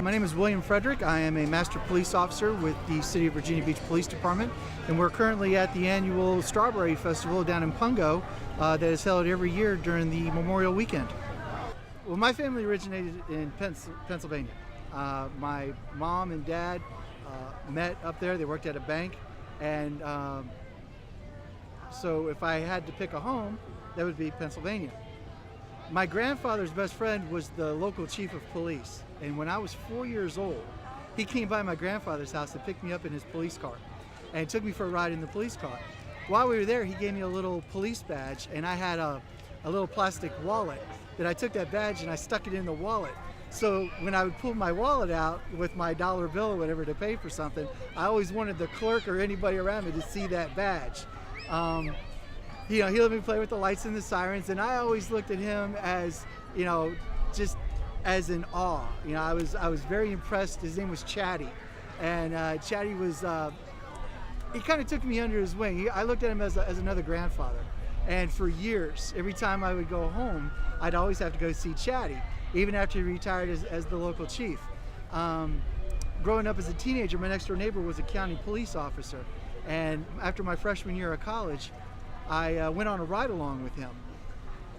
My name is William Fredrick. I am a Master Police Officer with the City of Virginia Beach Police Department, and we're currently at the annual Strawberry Festival down in Pungo that is held every year during the Memorial Weekend. Well, my family originated in Pennsylvania. My mom and dad met up there. They worked at a bank, and so if I had to pick a home, that would be Pennsylvania. My grandfather's best friend was the local chief of police, and when I was 4 years old, he came by my grandfather's house to pick me up in his police car and took me for a ride in the police car. While we were there, he gave me a little police badge, and I had a little plastic wallet that I took that badge and I stuck it in the wallet. So when I would pull my wallet out with my dollar bill or whatever to pay for something, I always wanted the clerk or anybody around me to see that badge. He let me play with the lights and the sirens, and I always looked at him as, just as in awe. I was very impressed. His name was Chatty, and Chatty was, he kind of took me under his wing. I looked at him as another grandfather, and for years, every time I would go home, I'd always have to go see Chatty, even after he retired as the local chief. Growing up as a teenager, my next door neighbor was a county police officer, and after my freshman year of college, I went on a ride along with him,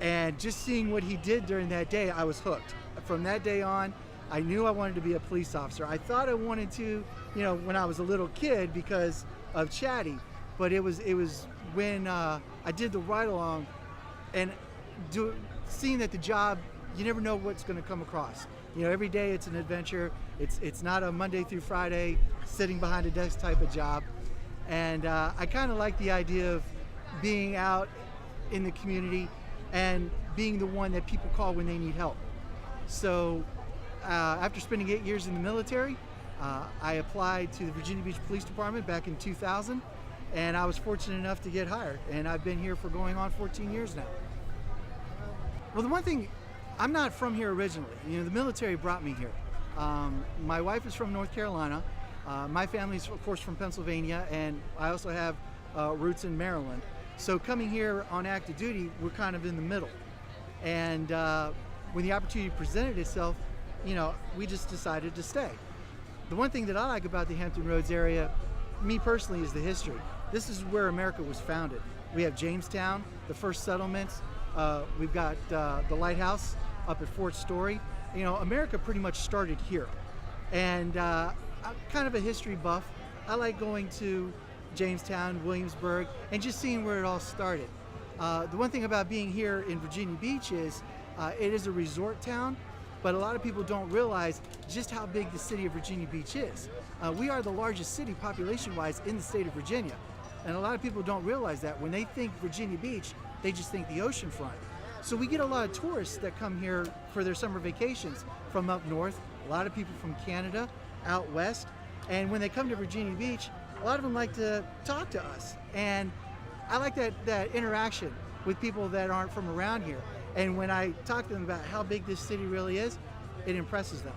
and just seeing what he did during that day, I was hooked. From that day on, I knew I wanted to be a police officer. I thought I wanted to, when I was a little kid because of Chatty, but it was when I did the ride along and seeing that the job, you never know what's going to come across. Every day it's an adventure. It's not a Monday through Friday sitting behind a desk type of job, and I kind of like the idea of being out in the community and being the one that people call when they need help. So after spending 8 years in the military, I applied to the Virginia Beach Police Department back in 2000, and I was fortunate enough to get hired, and I've been here for going on 14 years now. Well, the one thing, I'm not from here originally. The military brought me here. My wife is from North Carolina. My family's, of course, from Pennsylvania, and I also have roots in Maryland. So coming here on active duty, we're kind of in the middle. And when the opportunity presented itself, we just decided to stay. The one thing that I like about the Hampton Roads area, me personally, is the history. This is where America was founded. We have Jamestown, the first settlements. We've got the lighthouse up at Fort Story. America pretty much started here. And I'm kind of a history buff. I like going to Jamestown, Williamsburg, and just seeing where it all started. The one thing about being here in Virginia Beach is it is a resort town, but a lot of people don't realize just how big the city of Virginia Beach is. We are the largest city population-wise in the state of Virginia, and a lot of people don't realize that. When they think Virginia Beach, they just think the ocean front. So we get a lot of tourists that come here for their summer vacations from up north, a lot of people from Canada, out west, and when they come to Virginia Beach, a lot of them like to talk to us, and I like that interaction with people that aren't from around here. And when I talk to them about how big this city really is, it impresses them.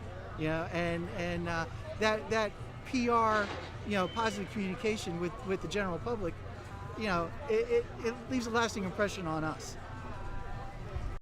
And that PR, positive communication with the general public, it leaves a lasting impression on us.